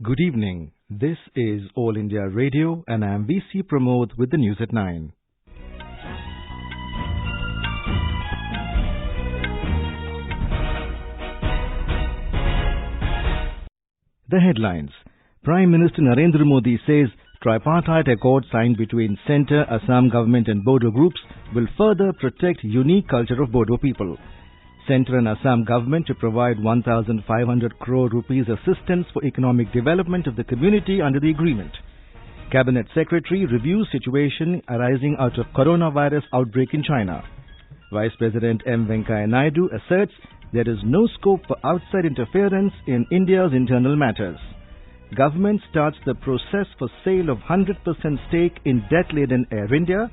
Good evening. This is All India Radio and I am VC Pramod with the news at 9. The headlines. Prime Minister Narendra Modi says Tripartite accord signed between Centre, Assam Government and Bodo groups will further protect unique culture of Bodo people. Centre and Assam Government to provide 1,500 crore rupees assistance for economic development of the community under the agreement. Cabinet Secretary reviews situation arising out of coronavirus outbreak in China. Vice President M Venkaiah Naidu asserts there is no scope for outside interference in India's internal matters. Government starts the process for sale of 100% stake in debt-laden Air India.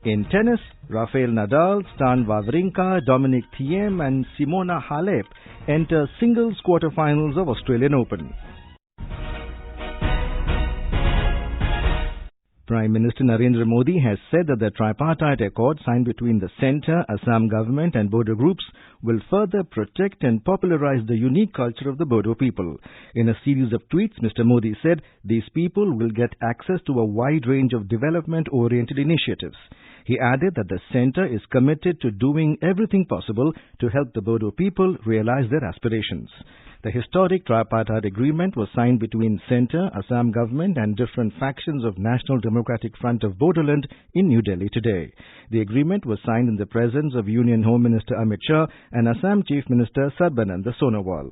In tennis, Rafael Nadal, Wawrinka, Dominic Thiem and Simona Halep enter singles quarterfinals of Australian Open. Prime Minister Narendra Modi has said that the tripartite accord signed between the Centre, Assam Government and Bodo groups will further protect and popularize the unique culture of the Bodo people. In a series of tweets, Mr. Modi said these people will get access to a wide range of development-oriented initiatives. He added that the Centre is committed to doing everything possible to help the Bodo people realize their aspirations. The historic tripartite agreement was signed between Centre, Assam Government and different factions of National Democratic Front of Bodoland in New Delhi today. The agreement was signed in the presence of Union Home Minister Amit Shah and Assam Chief Minister Sarbananda Sonowal.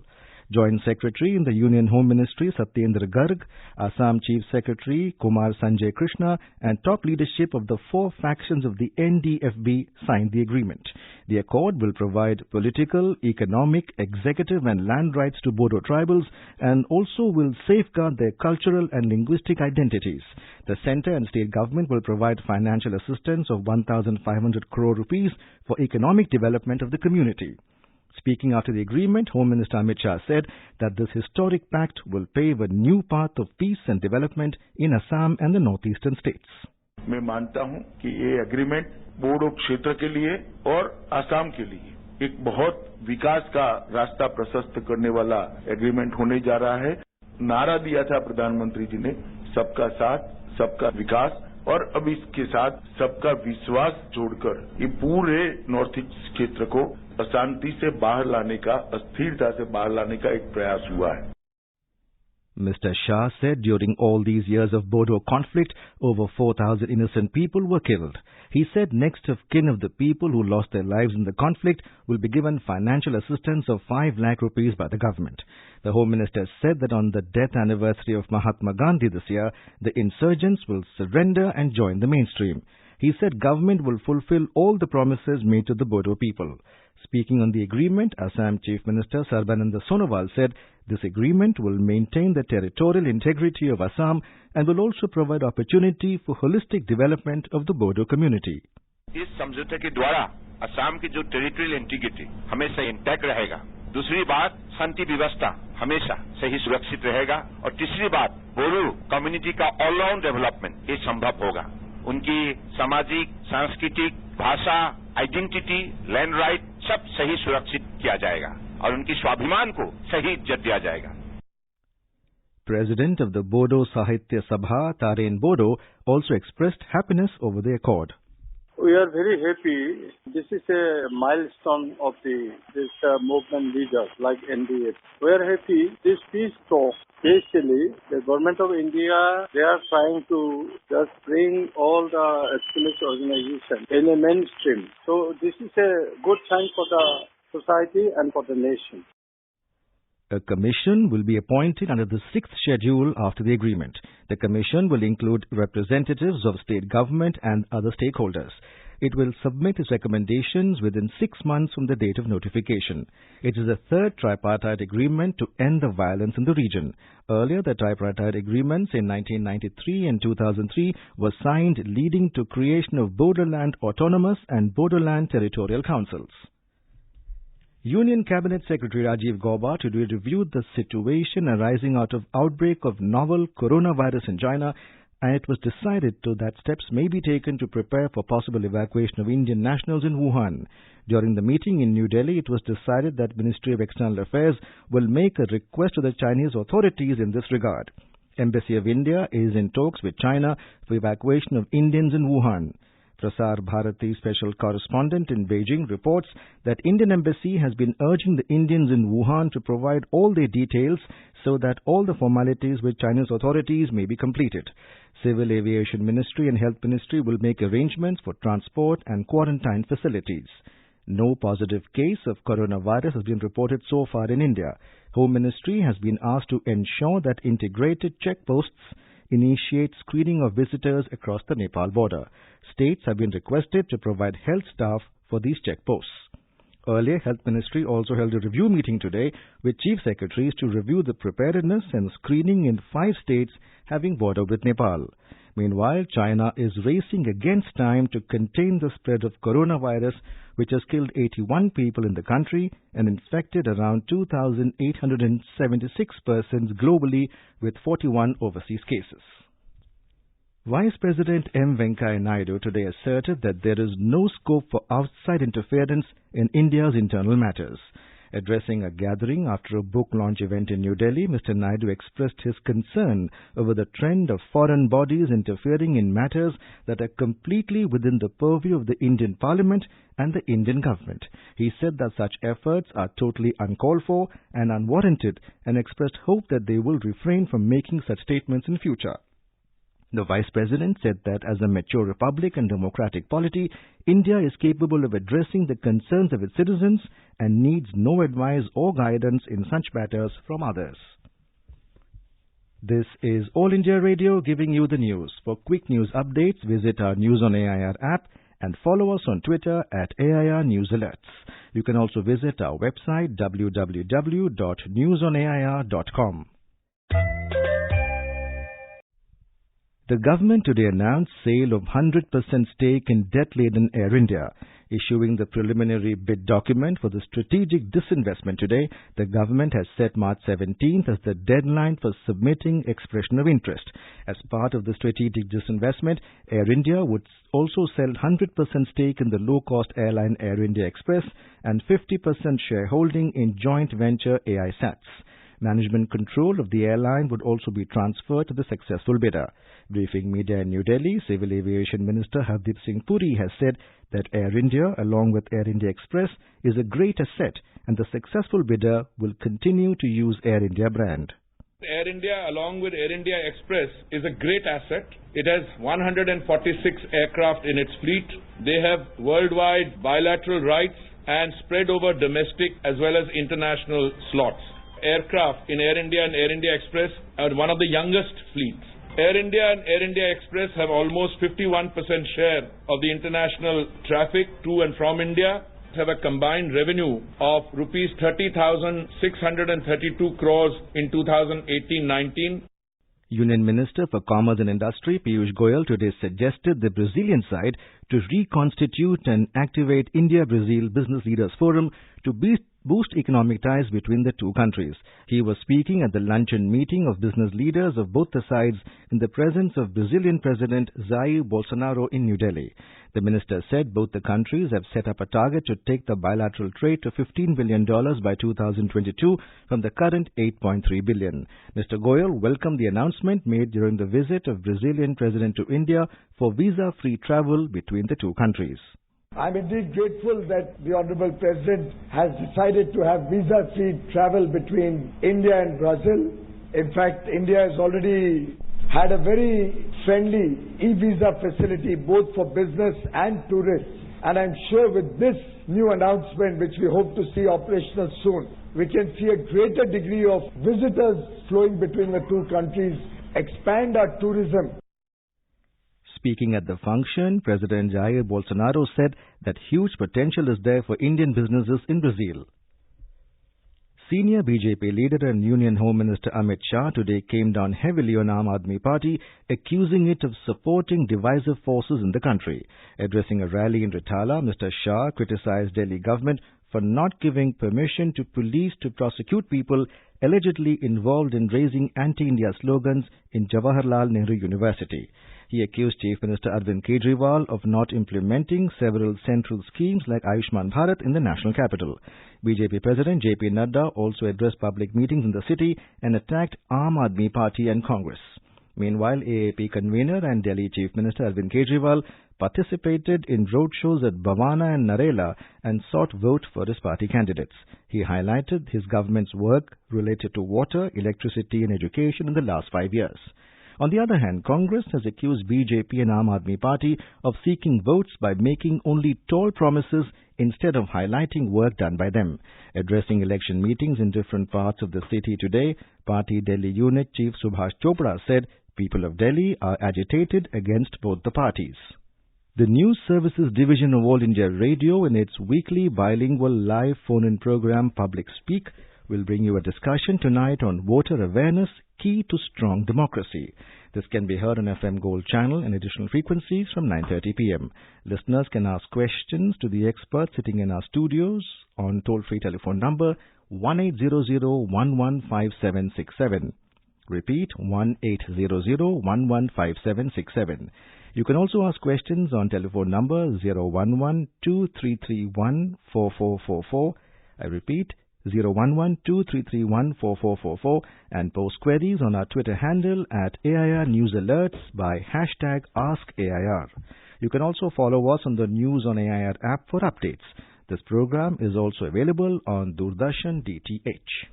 Joint Secretary in the Union Home Ministry Satyendra Garg, Assam Chief Secretary Kumar Sanjay Krishna and top leadership of the four factions of the NDFB signed the agreement. The accord will provide political, economic, executive and land rights to Bodo tribals and also will safeguard their cultural and linguistic identities. The centre and state government will provide financial assistance of 1,500 crore rupees for economic development of the community. Speaking after the agreement, Home Minister Amit Shah said that this historic pact will pave a new path of peace and development in Assam and the northeastern states. मैं मानता हूं कि ये agreement Bodo क्षेत्र के लिए और असम के लिए एक बहुत विकास का रास्ता प्रशस्त करने वाला एग्रीमेंट होने जा रहा है। नारा दिया था प्रधानमंत्री जी ने, सबका साथ, सबका विकास, और अब इसके साथ सबका विश्वास जोड़कर ये पूरे नॉर्थ ईस्ट क्षेत्र को अशांति से बाहर लाने का, अस्थिरता से बाहर लाने का एक प्रयास हुआ है. Mr. Shah said during all these years of Bodo conflict, over 4,000 innocent people were killed. He said next of kin of the people who lost their lives in the conflict will be given financial assistance of 5 lakh rupees by the government. The Home Minister said that on the death anniversary of Mahatma Gandhi this year, the insurgents will surrender and join the mainstream. He said government will fulfill all the promises made to the Bodo people. Speaking on the agreement, Assam Chief Minister Sarbananda Sonowal said this agreement will maintain the territorial integrity of Assam and will also provide opportunity for holistic development of the Bodo community. इस समझौते के द्वारा असम की जो territorial integrity हमेशा intact रहेगा. दूसरी बात, शांति व्यवस्था हमेशा सही सुरक्षित रहेगा. और तीसरी बात, बोडो कम्युनिटी का ऑलराउंड डेवलपमेंट ये संभव होगा. उनकी सामाजिक, सांस्कृतिक, भाषा, आइडेंटिटी, लैंड राइट सब सही सुरक्षित किया जाएगा और उनकी स्वाभिमान को सही इज्जत दिया जाएगा. President of the Bodo Sahitya Sabha, Taren Bodo, also expressed happiness over the accord. We are very happy. This is a milestone of this movement leaders like NDF. We are happy. This peace talk, basically, the government of India, they are trying to just bring all the extremist organizations in a mainstream. So this is a good sign for the society and for the nation. A commission will be appointed under the 6th schedule after the agreement. The commission will include representatives of state government and other stakeholders. It will submit its recommendations within 6 months from the date of notification. It is the third tripartite agreement to end the violence in the region. Earlier, the tripartite agreements in 1993 and 2003 were signed, leading to creation of Bodoland Autonomous and Bodoland Territorial Councils. Union Cabinet Secretary Rajiv Gauba today reviewed the situation arising out of outbreak of novel coronavirus in China and it was decided that steps may be taken to prepare for possible evacuation of Indian nationals in Wuhan. During the meeting in New Delhi, it was decided that Ministry of External Affairs will make a request to the Chinese authorities in this regard. Embassy of India is in talks with China for evacuation of Indians in Wuhan. Prasar Bharati special correspondent in Beijing reports that Indian Embassy has been urging the Indians in Wuhan to provide all their details so that all the formalities with Chinese authorities may be completed. Civil Aviation Ministry and Health Ministry will make arrangements for transport and quarantine facilities. No positive case of coronavirus has been reported so far in India. Home Ministry has been asked to ensure that integrated checkposts initiate screening of visitors across the Nepal border. States have been requested to provide health staff for these checkposts. Earlier, Health Ministry also held a review meeting today with Chief Secretaries to review the preparedness and screening in 5 states having border with Nepal. Meanwhile, China is racing against time to contain the spread of coronavirus, which has killed 81 people in the country and infected around 2,876 persons globally, with 41 overseas cases. Vice President M Venkaiah Naidu today asserted that there is no scope for outside interference in India's internal matters. Addressing a gathering after a book launch event in New Delhi, Mr. Naidu expressed his concern over the trend of foreign bodies interfering in matters that are completely within the purview of the Indian Parliament and the Indian government. He said that such efforts are totally uncalled for and unwarranted, and expressed hope that they will refrain from making such statements in future. The Vice President said that as a mature republic and democratic polity, India is capable of addressing the concerns of its citizens and needs no advice or guidance in such matters from others. This is All India Radio giving you the news. For quick news updates, visit our News on AIR app and follow us on Twitter at AIR News Alerts. You can also visit our website www.newsonair.com. The government today announced sale of 100% stake in debt-laden Air India. Issuing the preliminary bid document for the strategic disinvestment today, the government has set March 17th as the deadline for submitting expression of interest. As part of the strategic disinvestment, Air India would also sell 100% stake in the low-cost airline Air India Express and 50% shareholding in joint venture AI Sats. Management control of the airline would also be transferred to the successful bidder. Briefing media in New Delhi, Civil Aviation Minister Hardeep Singh Puri has said that Air India, along with Air India Express, is a great asset, and the successful bidder will continue to use Air India brand. Air India, along with Air India Express, is a great asset. It has 146 aircraft in its fleet. They have worldwide bilateral rights and spread over domestic as well as international slots. Aircraft in Air India and Air India Express are one of the youngest fleets. Air India and Air India Express have almost 51% share of the international traffic to and from India, have a combined revenue of rupees 30,632 crores in 2018-19. Union Minister for Commerce and Industry Piyush Goyal today suggested the Brazilian side to reconstitute and activate India-Brazil Business Leaders Forum to boost economic ties between the two countries. He was speaking at the luncheon meeting of business leaders of both the sides in the presence of Brazilian President Jair Bolsonaro in New Delhi. The minister said both the countries have set up a target to take the bilateral trade to $15 billion by 2022 from the current $8.3 billion. Mr. Goyal welcomed the announcement made during the visit of Brazilian President to India for visa-free travel between the two countries. I'm indeed grateful that the Honorable President has decided to have visa-free travel between India and Brazil. In fact, India has already had a very friendly e-visa facility both for business and tourists. And I'm sure with this new announcement, which we hope to see operational soon, we can see a greater degree of visitors flowing between the two countries, expand our tourism. Speaking at the function, President Jair Bolsonaro said that huge potential is there for Indian businesses in Brazil. Senior BJP leader and Union Home Minister Amit Shah today came down heavily on Aam Aadmi Party, accusing it of supporting divisive forces in the country. Addressing a rally in Rithala, Mr. Shah criticized Delhi government for not giving permission to police to prosecute people allegedly involved in raising anti-India slogans in Jawaharlal Nehru University. He accused Chief Minister Arvind Kejriwal of not implementing several central schemes like Ayushman Bharat in the national capital. BJP President JP Nadal also addressed public meetings in the city and attacked Aam Aadmi Party and Congress. Meanwhile, AAP convener and Delhi Chief Minister Arvind Kejriwal participated in roadshows at Bhavana and Narela and sought vote for his party candidates. He highlighted his government's work related to water, electricity and education in the last 5 years. On the other hand, Congress has accused BJP and Aam Aadmi Party of seeking votes by making only tall promises instead of highlighting work done by them. Addressing election meetings in different parts of the city today, Party Delhi Unit Chief Subhash Chopra said people of Delhi are agitated against both the parties. The News Services Division of All India Radio, in its weekly bilingual live phone-in program Public Speak, will bring you a discussion tonight on voter awareness, key to strong democracy. This can be heard on FM Gold channel and additional frequencies from 9:30 p.m. Listeners can ask questions to the experts sitting in our studios on toll-free telephone number 1800-115767. Repeat, 1800-115767. You can also ask questions on telephone number 011-2331-4444. I repeat, 011-2331-4444, and post queries on our Twitter handle at AIR News Alerts by hashtag AskAIR. You can also follow us on the News on AIR app for updates. This program is also available on Doordarshan DTH.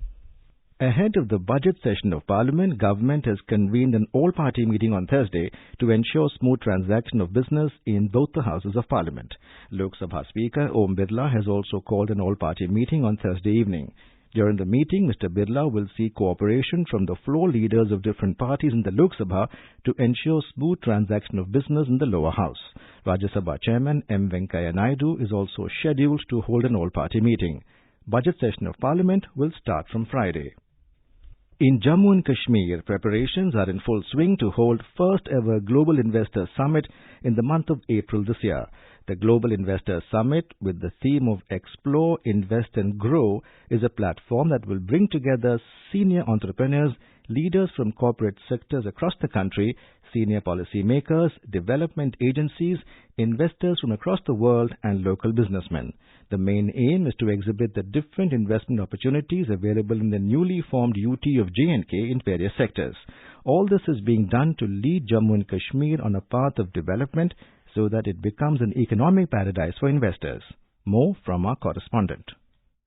Ahead of the budget session of Parliament, Government has convened an all-party meeting on Thursday to ensure smooth transaction of business in both the Houses of Parliament. Lok Sabha Speaker Om Birla has also called an all-party meeting on Thursday evening. During the meeting, Mr. Birla will seek cooperation from the floor leaders of different parties in the Lok Sabha to ensure smooth transaction of business in the lower house. Rajya Sabha Chairman M Venkaiah Naidu is also scheduled to hold an all-party meeting. Budget session of Parliament will start from Friday. In Jammu and Kashmir, preparations are in full swing to hold first ever Global Investor Summit in the month of April this year. The Global Investor Summit, with the theme of Explore, Invest and Grow, is a platform that will bring together senior entrepreneurs, leaders from corporate sectors across the country, senior policymakers, development agencies, investors from across the world and local businessmen. The main aim is to exhibit the different investment opportunities available in the newly formed UT of J&K in various sectors. All this is being done to lead Jammu and Kashmir on a path of development so that it becomes an economic paradise for investors. More from our correspondent.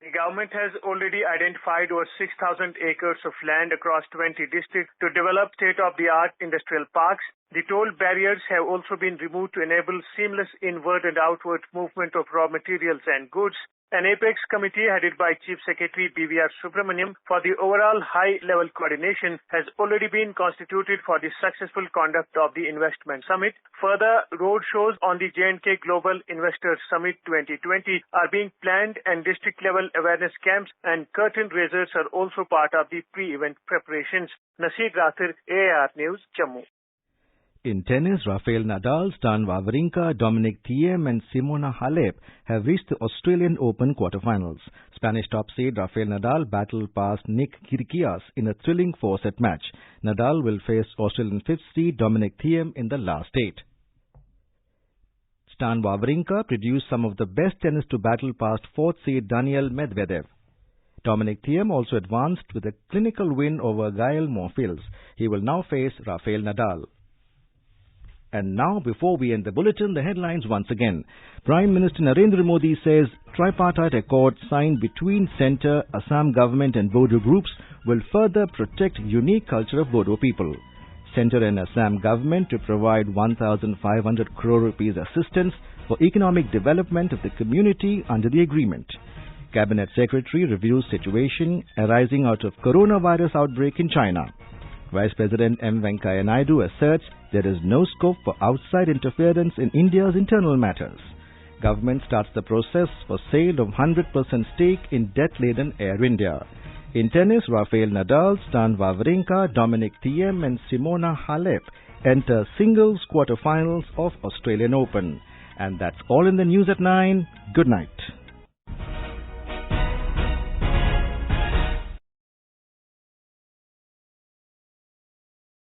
The government has already identified over 6,000 acres of land across 20 districts to develop state-of-the-art industrial parks. The toll barriers have also been removed to enable seamless inward and outward movement of raw materials and goods. An apex committee headed by Chief Secretary BVR Subramaniam for the overall high-level coordination has already been constituted for the successful conduct of the investment summit. Further road shows on the J&K Global Investor Summit 2020 are being planned, and district-level awareness camps and curtain raisers are also part of the pre-event preparations. Nasir Rathir, AIR News, Jammu. In tennis, Rafael Nadal, Wawrinka, Dominic Thiem and Simona Halep have reached the Australian Open quarterfinals. Spanish top seed Rafael Nadal battled past Nick Kyrgios in a thrilling 4-set match. Nadal will face Australian 5th seed Dominic Thiem in the last 8. Stan Wawrinka produced some of the best tennis to battle past 4th seed Daniil Medvedev. Dominic Thiem also advanced with a clinical win over Gael Monfils. He will now face Rafael Nadal. And now, before we end the bulletin, the headlines once again. Prime Minister Narendra Modi says Tripartite Accord signed between Centre, Assam Government and Bodo groups will further protect unique culture of Bodo people. Centre and Assam Government to provide 1,500 crore rupees assistance for economic development of the community under the agreement. Cabinet Secretary reviews situation arising out of coronavirus outbreak in China. Vice President M Venkaiah Naidu asserts there is no scope for outside interference in India's internal matters. Government starts the process for sale of 100% stake in debt-laden Air India. In tennis, Rafael Nadal, Stan Wawrinka, Dominic Thiem and Simona Halep enter singles quarterfinals of Australian Open. And that's all in the news at 9. Good night.